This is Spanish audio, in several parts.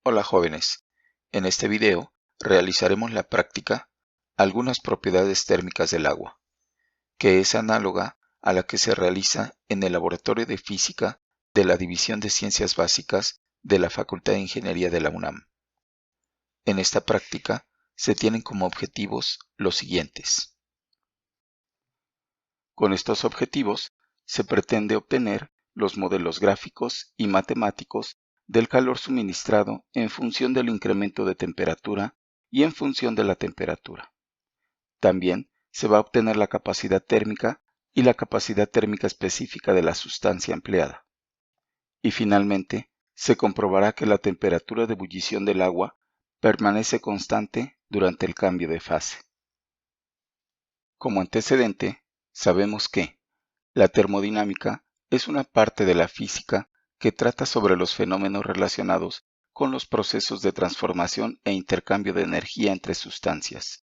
Hola jóvenes, en este video realizaremos la práctica Algunas propiedades térmicas del agua, que es análoga a la que se realiza en el Laboratorio de Física de la División de Ciencias Básicas de la Facultad de Ingeniería de la UNAM. En esta práctica se tienen como objetivos los siguientes. Con estos objetivos se pretende obtener los modelos gráficos y matemáticos del calor suministrado en función del incremento de temperatura y en función de la temperatura. También se va a obtener la capacidad térmica y la capacidad térmica específica de la sustancia empleada. Y finalmente, se comprobará que la temperatura de ebullición del agua permanece constante durante el cambio de fase. Como antecedente, sabemos que la termodinámica es una parte de la física que trata sobre los fenómenos relacionados con los procesos de transformación e intercambio de energía entre sustancias,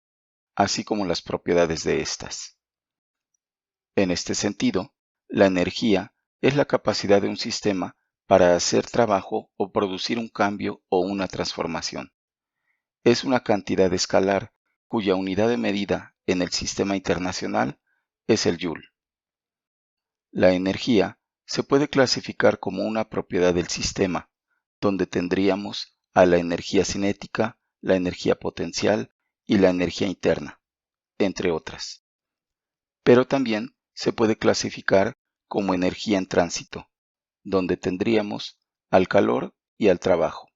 así como las propiedades de estas. En este sentido, la energía es la capacidad de un sistema para hacer trabajo o producir un cambio o una transformación. Es una cantidad escalar cuya unidad de medida en el sistema internacional es el Joule. La energía se puede clasificar como una propiedad del sistema, donde tendríamos a la energía cinética, la energía potencial y la energía interna, entre otras. Pero también se puede clasificar como energía en tránsito, donde tendríamos al calor y al trabajo.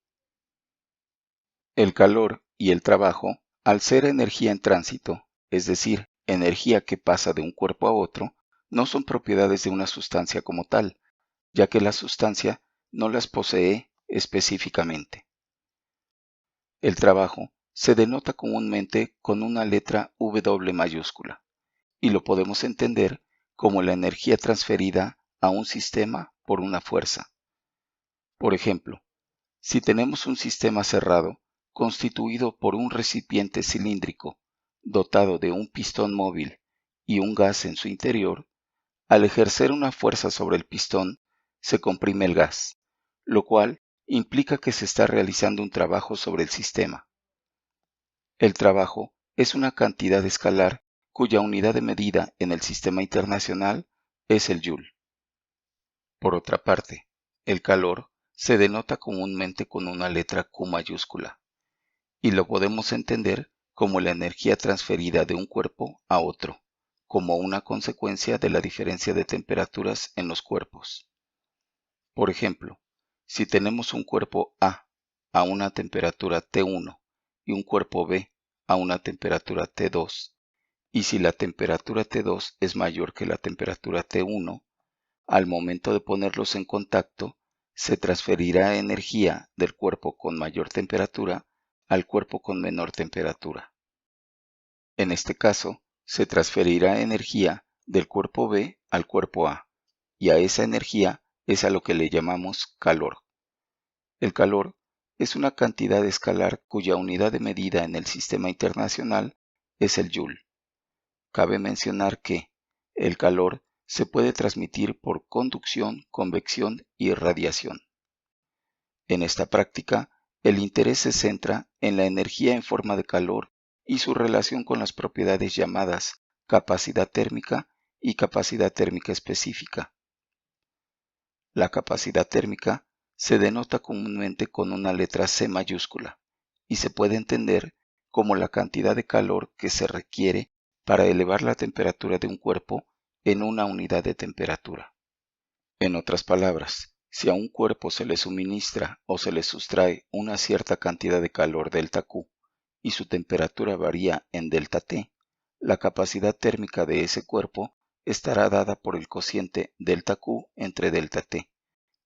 El calor y el trabajo, al ser energía en tránsito, es decir, energía que pasa de un cuerpo a otro, no son propiedades de una sustancia como tal, ya que la sustancia no las posee específicamente. El trabajo se denota comúnmente con una letra W mayúscula, y lo podemos entender como la energía transferida a un sistema por una fuerza. Por ejemplo, si tenemos un sistema cerrado constituido por un recipiente cilíndrico dotado de un pistón móvil y un gas en su interior, al ejercer una fuerza sobre el pistón, se comprime el gas, lo cual implica que se está realizando un trabajo sobre el sistema. El trabajo es una cantidad escalar cuya unidad de medida en el sistema internacional es el Joule. Por otra parte, el calor se denota comúnmente con una letra Q mayúscula, y lo podemos entender como la energía transferida de un cuerpo a otro, como una consecuencia de la diferencia de temperaturas en los cuerpos. Por ejemplo, si tenemos un cuerpo a una temperatura T1 y un cuerpo B a una temperatura T2, y si la temperatura T2 es mayor que la temperatura T1, al momento de ponerlos en contacto, se transferirá energía del cuerpo con mayor temperatura al cuerpo con menor temperatura. En este caso, se transferirá energía del cuerpo B al cuerpo A, y a esa energía es a lo que le llamamos calor. El calor es una cantidad escalar cuya unidad de medida en el sistema internacional es el Joule. Cabe mencionar que el calor se puede transmitir por conducción, convección y radiación. En esta práctica, el interés se centra en la energía en forma de calor y su relación con las propiedades llamadas capacidad térmica y capacidad térmica específica. La capacidad térmica se denota comúnmente con una letra C mayúscula y se puede entender como la cantidad de calor que se requiere para elevar la temperatura de un cuerpo en una unidad de temperatura. En otras palabras, si a un cuerpo se le suministra o se le sustrae una cierta cantidad de calor ΔQ y su temperatura varía en ΔT, la capacidad térmica de ese cuerpo estará dada por el cociente ΔQ entre ΔT,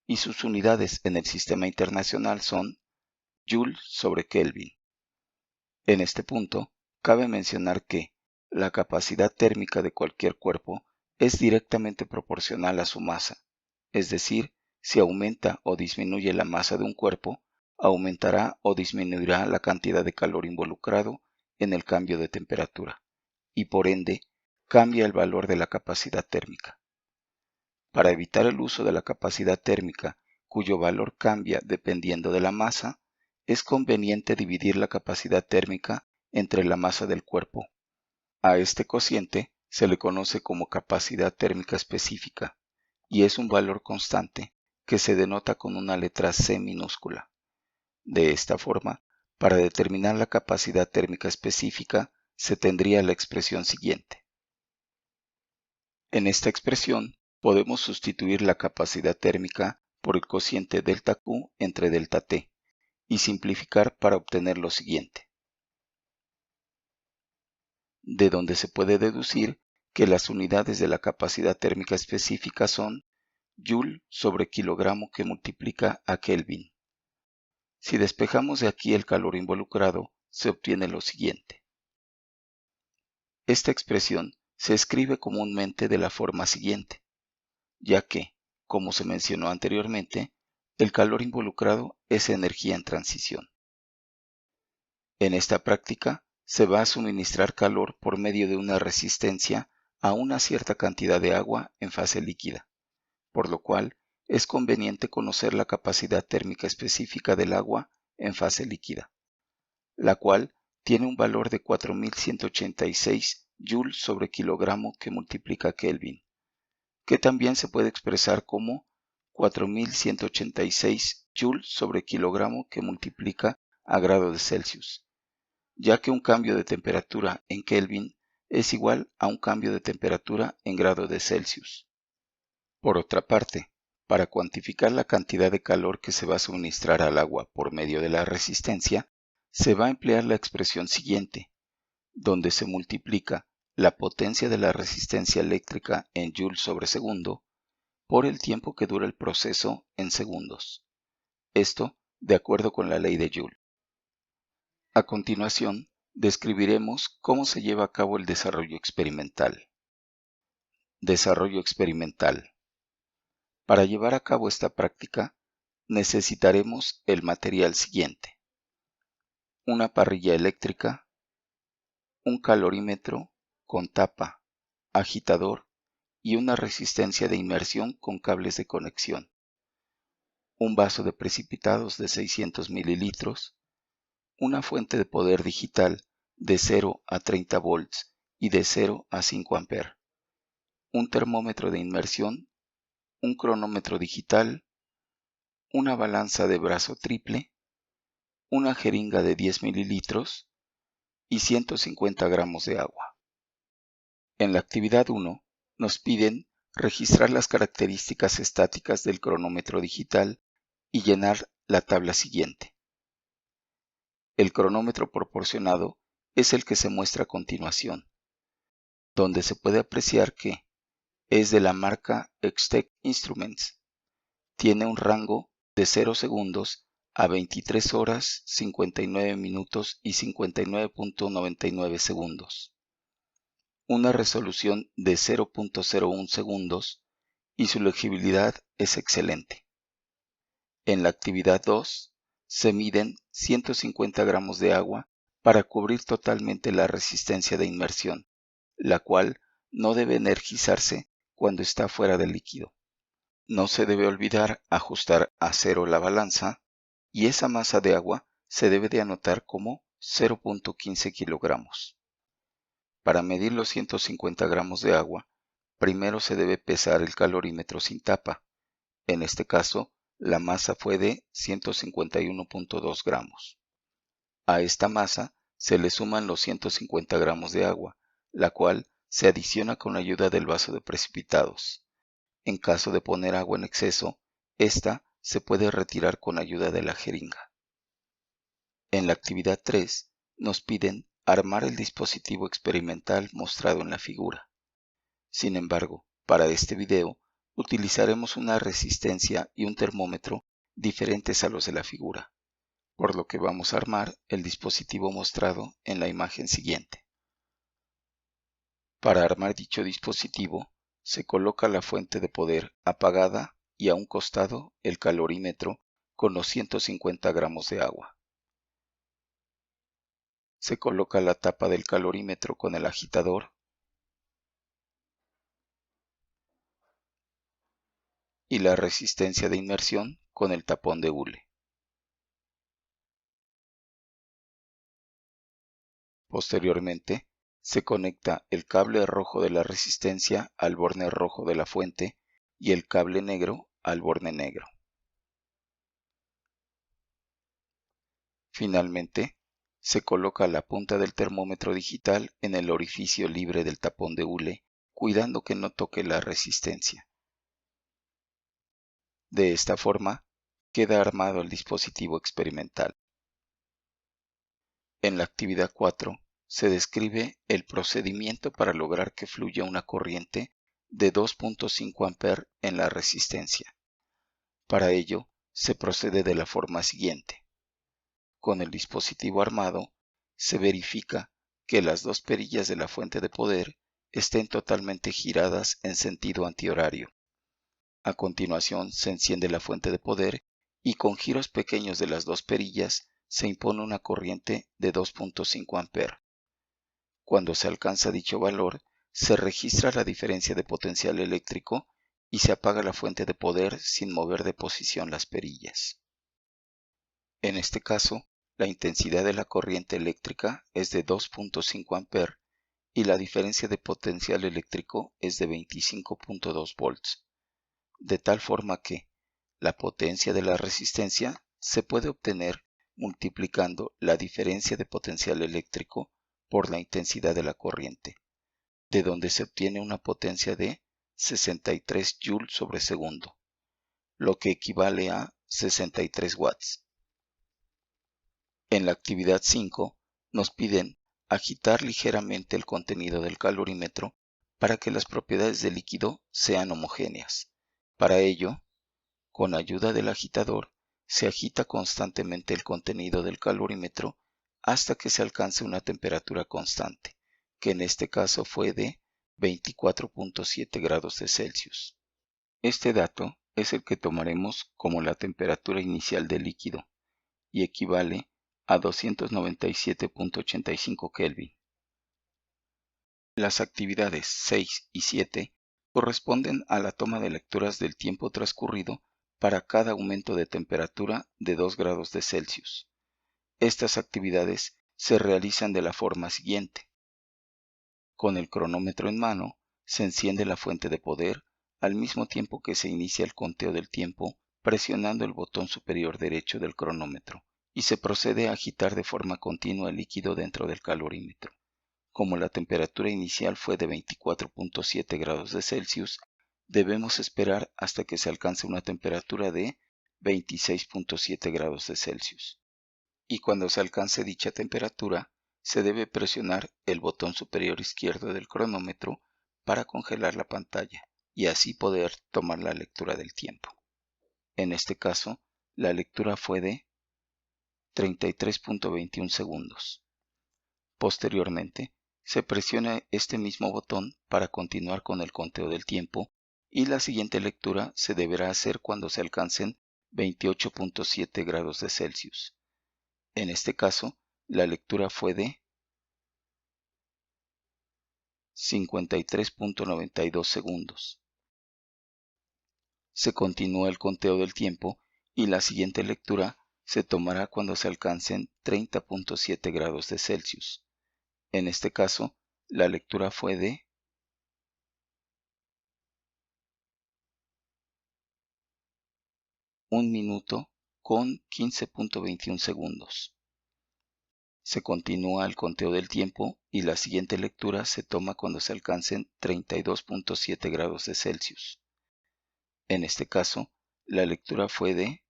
y sus unidades en el sistema internacional son Joule sobre Kelvin. En este punto, cabe mencionar que la capacidad térmica de cualquier cuerpo es directamente proporcional a su masa, es decir, si aumenta o disminuye la masa de un cuerpo, aumentará o disminuirá la cantidad de calor involucrado en el cambio de temperatura, y por ende, cambia el valor de la capacidad térmica. Para evitar el uso de la capacidad térmica, cuyo valor cambia dependiendo de la masa, es conveniente dividir la capacidad térmica entre la masa del cuerpo. A este cociente se le conoce como capacidad térmica específica y es un valor constante que se denota con una letra C minúscula. De esta forma, para determinar la capacidad térmica específica se tendría la expresión siguiente. En esta expresión podemos sustituir la capacidad térmica por el cociente delta Q entre delta T y simplificar para obtener lo siguiente, de donde se puede deducir que las unidades de la capacidad térmica específica son Joule sobre kilogramo que multiplica a Kelvin. Si despejamos de aquí el calor involucrado, se obtiene lo siguiente. Esta expresión se escribe comúnmente de la forma siguiente, ya que, como se mencionó anteriormente, el calor involucrado es energía en transición. En esta práctica, se va a suministrar calor por medio de una resistencia a una cierta cantidad de agua en fase líquida, por lo cual es conveniente conocer la capacidad térmica específica del agua en fase líquida, la cual tiene un valor de 4186 joules sobre kilogramo que multiplica Kelvin, que también se puede expresar como 4186 joules sobre kilogramo que multiplica a grado de Celsius, ya que un cambio de temperatura en Kelvin es igual a un cambio de temperatura en grado de Celsius. Por otra parte, para cuantificar la cantidad de calor que se va a suministrar al agua por medio de la resistencia, se va a emplear la expresión siguiente, donde se multiplica la potencia de la resistencia eléctrica en joules sobre segundo por el tiempo que dura el proceso en segundos. Esto de acuerdo con la ley de Joule. A continuación, describiremos cómo se lleva a cabo el desarrollo experimental. Desarrollo experimental. Para llevar a cabo esta práctica, necesitaremos el material siguiente: una parrilla eléctrica, un calorímetro con tapa, agitador y una resistencia de inmersión con cables de conexión, un vaso de precipitados de 600 mililitros, una fuente de poder digital de 0 a 30 volts y de 0 a 5 amperes, un termómetro de inmersión, un cronómetro digital, una balanza de brazo triple, una jeringa de 10 mililitros y 150 gramos de agua. En la actividad 1 nos piden registrar las características estáticas del cronómetro digital y llenar la tabla siguiente. El cronómetro proporcionado es el que se muestra a continuación, donde se puede apreciar que es de la marca Extec Instruments. Tiene un rango de 0 segundos a 23 horas 59 minutos y 59.99 segundos. Una resolución de 0.01 segundos y su legibilidad es excelente. En la actividad 2 se miden 150 gramos de agua para cubrir totalmente la resistencia de inmersión, la cual no debe energizarse cuando está fuera del líquido. No se debe olvidar ajustar a 0 la balanza y esa masa de agua se debe de anotar como 0.15 kilogramos. Para medir los 150 gramos de agua, primero se debe pesar el calorímetro sin tapa. En este caso, la masa fue de 151.2 gramos. A esta masa se le suman los 150 gramos de agua, la cual se adiciona con la ayuda del vaso de precipitados. En caso de poner agua en exceso, esta se puede retirar con ayuda de la jeringa. En la actividad 3 nos piden armar el dispositivo experimental mostrado en la figura. Sin embargo, para este video utilizaremos una resistencia y un termómetro diferentes a los de la figura, por lo que vamos a armar el dispositivo mostrado en la imagen siguiente. Para armar dicho dispositivo, se coloca la fuente de poder apagada y a un costado el calorímetro con los 150 gramos de agua. Se coloca la tapa del calorímetro con el agitador y la resistencia de inmersión con el tapón de hule. Posteriormente, se conecta el cable rojo de la resistencia al borne rojo de la fuente y el cable negro al borne negro. Finalmente, se coloca la punta del termómetro digital en el orificio libre del tapón de hule, cuidando que no toque la resistencia. De esta forma, queda armado el dispositivo experimental. En la actividad 4, se describe el procedimiento para lograr que fluya una corriente de 2.5 A en la resistencia. Para ello, se procede de la forma siguiente. Con el dispositivo armado, se verifica que las dos perillas de la fuente de poder estén totalmente giradas en sentido antihorario. A continuación, se enciende la fuente de poder y con giros pequeños de las dos perillas se impone una corriente de 2.5 A. Cuando se alcanza dicho valor, se registra la diferencia de potencial eléctrico y se apaga la fuente de poder sin mover de posición las perillas. En este caso, la intensidad de la corriente eléctrica es de 2.5 A y la diferencia de potencial eléctrico es de 25.2 volts, de tal forma que la potencia de la resistencia se puede obtener multiplicando la diferencia de potencial eléctrico por la intensidad de la corriente, de donde se obtiene una potencia de 63 joules sobre segundo, lo que equivale a 63 watts. En la actividad 5 nos piden agitar ligeramente el contenido del calorímetro para que las propiedades del líquido sean homogéneas. Para ello, con ayuda del agitador, se agita constantemente el contenido del calorímetro hasta que se alcance una temperatura constante, que en este caso fue de 24.7 grados de Celsius. Este dato es el que tomaremos como la temperatura inicial del líquido y equivale a 297.85 Kelvin. Las actividades 6 y 7 corresponden a la toma de lecturas del tiempo transcurrido para cada aumento de temperatura de 2 grados de Celsius. Estas actividades se realizan de la forma siguiente. Con el cronómetro en mano, se enciende la fuente de poder al mismo tiempo que se inicia el conteo del tiempo presionando el botón superior derecho del cronómetro y se procede a agitar de forma continua el líquido dentro del calorímetro. Como la temperatura inicial fue de 24.7 grados de Celsius, debemos esperar hasta que se alcance una temperatura de 26.7 grados de Celsius. Y cuando se alcance dicha temperatura, se debe presionar el botón superior izquierdo del cronómetro para congelar la pantalla y así poder tomar la lectura del tiempo. En este caso, la lectura fue de 33.21 segundos. Posteriormente, se presiona este mismo botón para continuar con el conteo del tiempo y la siguiente lectura se deberá hacer cuando se alcancen 28.7 grados de Celsius. En este caso, la lectura fue de 53.92 segundos. Se continúa el conteo del tiempo y la siguiente lectura se tomará cuando se alcancen 30.7 grados de Celsius. En este caso, la lectura fue de 1 minuto con 15.21 segundos. Se continúa el conteo del tiempo y la siguiente lectura se toma cuando se alcancen 32.7 grados de Celsius. En este caso, la lectura fue de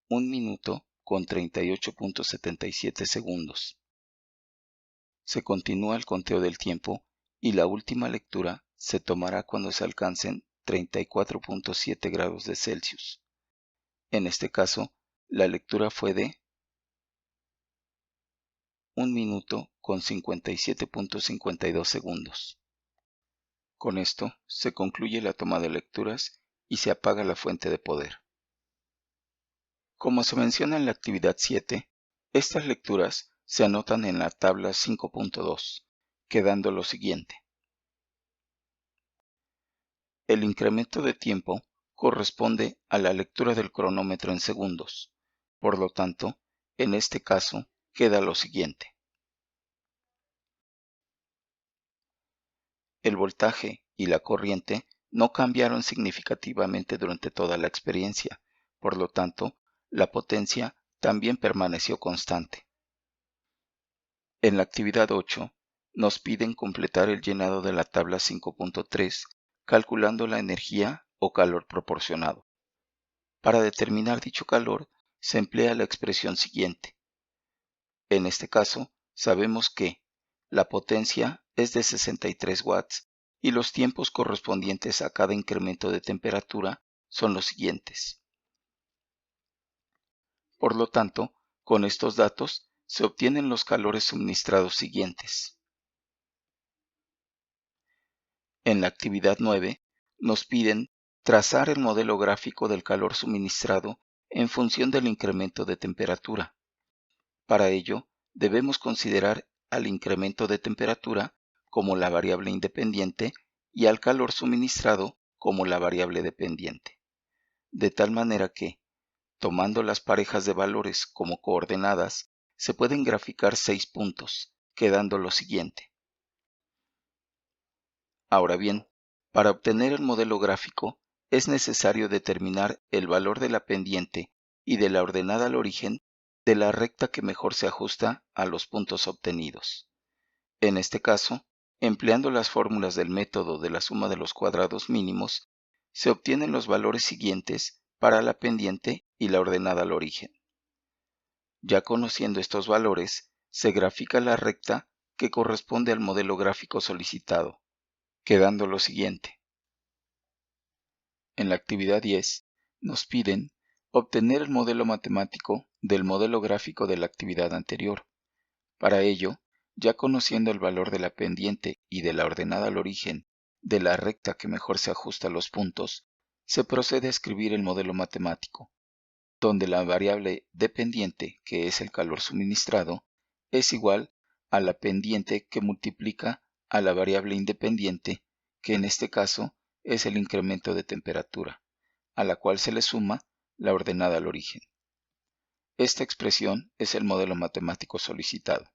1 minuto con 38.77 segundos. Se continúa el conteo del tiempo y la última lectura se tomará cuando se alcancen 34.7 grados de Celsius. En este caso, la lectura fue de 1 minuto con 57.52 segundos. Con esto se concluye la toma de lecturas y se apaga la fuente de poder. Como se menciona en la actividad 7, estas lecturas se anotan en la tabla 5.2, quedando lo siguiente. El incremento de tiempo corresponde a la lectura del cronómetro en segundos. Por lo tanto, en este caso queda lo siguiente. El voltaje y la corriente no cambiaron significativamente durante toda la experiencia, por lo tanto, la potencia también permaneció constante. En la actividad 8, nos piden completar el llenado de la tabla 5.3, calculando la energía o calor proporcionado. Para determinar dicho calor, se emplea la expresión siguiente. En este caso, sabemos que la potencia es de 63 watts y los tiempos correspondientes a cada incremento de temperatura son los siguientes. Por lo tanto, con estos datos se obtienen los calores suministrados siguientes. En la actividad 9, nos piden trazar el modelo gráfico del calor suministrado en función del incremento de temperatura. Para ello, debemos considerar al incremento de temperatura como la variable independiente y al calor suministrado como la variable dependiente. De tal manera que, tomando las parejas de valores como coordenadas, se pueden graficar 6 puntos, quedando lo siguiente. Ahora bien, para obtener el modelo gráfico es necesario determinar el valor de la pendiente y de la ordenada al origen de la recta que mejor se ajusta a los puntos obtenidos. En este caso, empleando las fórmulas del método de la suma de los cuadrados mínimos, se obtienen los valores siguientes para la pendiente y la ordenada al origen. Ya conociendo estos valores, se grafica la recta que corresponde al modelo gráfico solicitado, quedando lo siguiente. En la actividad 10, nos piden obtener el modelo matemático del modelo gráfico de la actividad anterior. Para ello, ya conociendo el valor de la pendiente y de la ordenada al origen de la recta que mejor se ajusta a los puntos, se procede a escribir el modelo matemático, donde la variable dependiente, que es el calor suministrado, es igual a la pendiente que multiplica a la variable independiente, que en este caso es el incremento de temperatura, a la cual se le suma la ordenada al origen. Esta expresión es el modelo matemático solicitado.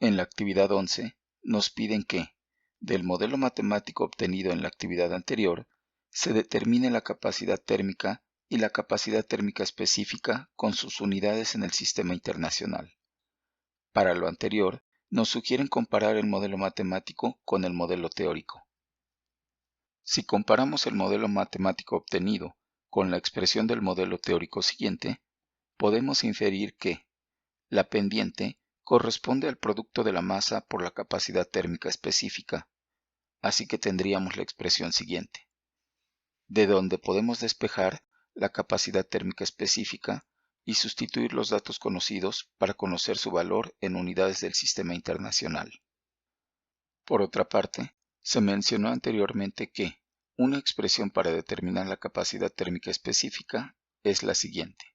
En la actividad 11, nos piden que, del modelo matemático obtenido en la actividad anterior, se determine la capacidad térmica y la capacidad térmica específica con sus unidades en el sistema internacional. Para lo anterior, nos sugieren comparar el modelo matemático con el modelo teórico. Si comparamos el modelo matemático obtenido con la expresión del modelo teórico siguiente, podemos inferir que la pendiente corresponde al producto de la masa por la capacidad térmica específica, así que tendríamos la expresión siguiente, de donde podemos despejar la capacidad térmica específica y sustituir los datos conocidos para conocer su valor en unidades del sistema internacional. Por otra parte, se mencionó anteriormente que una expresión para determinar la capacidad térmica específica es la siguiente,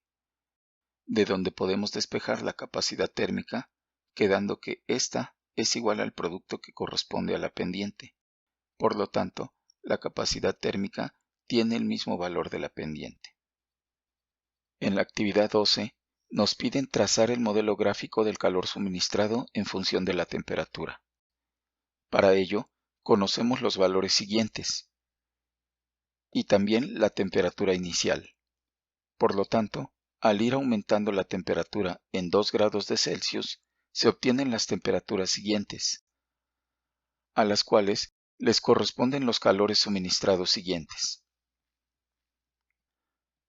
de donde podemos despejar la capacidad térmica, quedando que ésta es igual al producto que corresponde a la pendiente. Por lo tanto, la capacidad térmica tiene el mismo valor de la pendiente. En la actividad 12, nos piden trazar el modelo gráfico del calor suministrado en función de la temperatura. Para ello, conocemos los valores siguientes y también la temperatura inicial. Por lo tanto, al ir aumentando la temperatura en 2 grados de Celsius, se obtienen las temperaturas siguientes, a las cuales les corresponden los calores suministrados siguientes.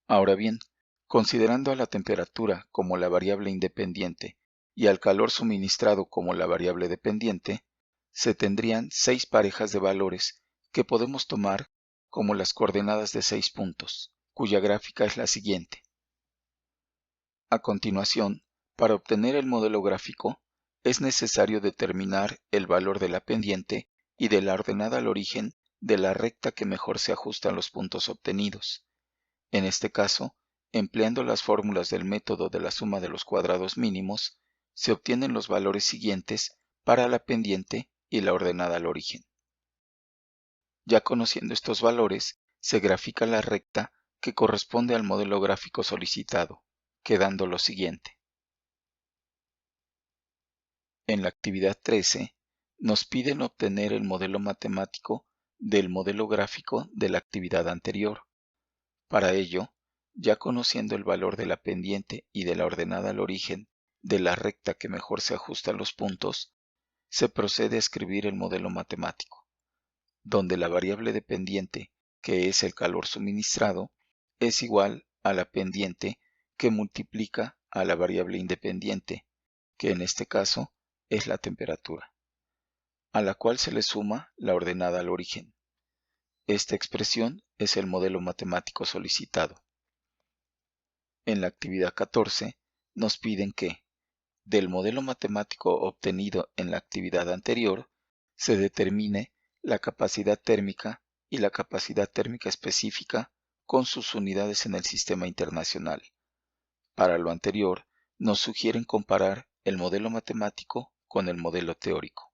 Ahora bien, considerando a la temperatura como la variable independiente y al calor suministrado como la variable dependiente, se tendrían 6 parejas de valores que podemos tomar como las coordenadas de 6 puntos, cuya gráfica es la siguiente. A continuación, para obtener el modelo gráfico, es necesario determinar el valor de la pendiente y de la ordenada al origen de la recta que mejor se ajusta a los puntos obtenidos. En este caso, empleando las fórmulas del método de la suma de los cuadrados mínimos, se obtienen los valores siguientes para la pendiente y la ordenada al origen. Ya conociendo estos valores, se grafica la recta que corresponde al modelo gráfico solicitado, quedando lo siguiente. En la actividad 13, nos piden obtener el modelo matemático del modelo gráfico de la actividad anterior. Para ello, ya conociendo el valor de la pendiente y de la ordenada al origen de la recta que mejor se ajusta a los puntos, se procede a escribir el modelo matemático, donde la variable dependiente, que es el calor suministrado, es igual a la pendiente que multiplica a la variable independiente, que en este caso es la temperatura, a la cual se le suma la ordenada al origen. Esta expresión es el modelo matemático solicitado. En la actividad 14 nos piden que, del modelo matemático obtenido en la actividad anterior, se determine la capacidad térmica y la capacidad térmica específica con sus unidades en el sistema internacional. Para lo anterior, nos sugieren comparar el modelo matemático con el modelo teórico.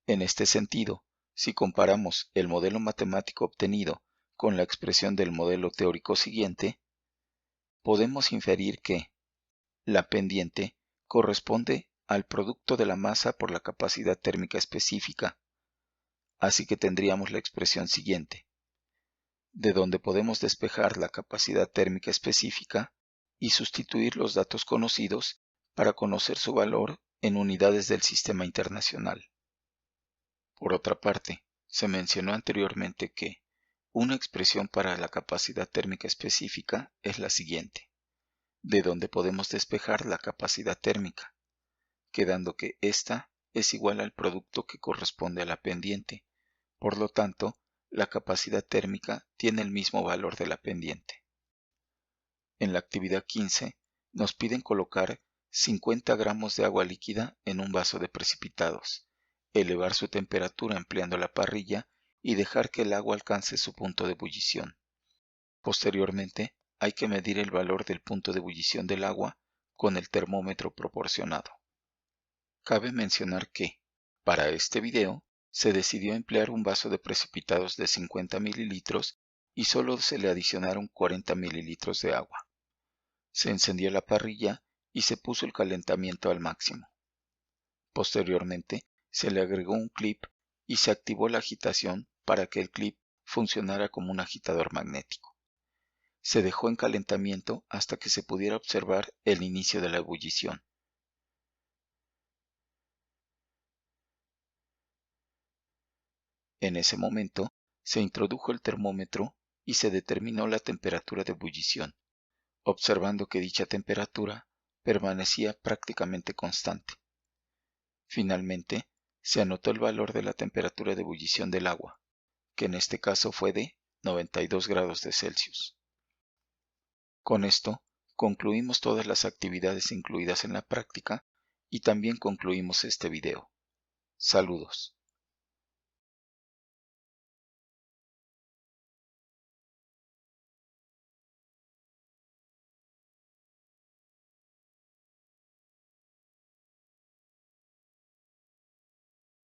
En este sentido, si comparamos el modelo matemático obtenido con la expresión del modelo teórico siguiente, podemos inferir que la pendiente corresponde al producto de la masa por la capacidad térmica específica, así que tendríamos la expresión siguiente, de donde podemos despejar la capacidad térmica específica y sustituir los datos conocidos para conocer su valor en unidades del sistema internacional. Por otra parte, se mencionó anteriormente que una expresión para la capacidad térmica específica es la siguiente, de donde podemos despejar la capacidad térmica, quedando que ésta es igual al producto que corresponde a la pendiente. Por lo tanto, la capacidad térmica tiene el mismo valor de la pendiente. En la actividad 15, nos piden colocar 50 gramos de agua líquida en un vaso de precipitados, elevar su temperatura empleando la parrilla y dejar que el agua alcance su punto de ebullición. Posteriormente, hay que medir el valor del punto de ebullición del agua con el termómetro proporcionado. Cabe mencionar que, para este video, se decidió emplear un vaso de precipitados de 50 mililitros y solo se le adicionaron 40 mililitros de agua. Se encendió la parrilla y se puso el calentamiento al máximo. Posteriormente, se le agregó un clip y se activó la agitación para que el clip funcionara como un agitador magnético. Se dejó en calentamiento hasta que se pudiera observar el inicio de la ebullición. En ese momento, se introdujo el termómetro y se determinó la temperatura de ebullición, observando que dicha temperatura permanecía prácticamente constante. Finalmente, se anotó el valor de la temperatura de ebullición del agua, que en este caso fue de 92 grados de Celsius. Con esto, concluimos todas las actividades incluidas en la práctica y también concluimos este video. Saludos.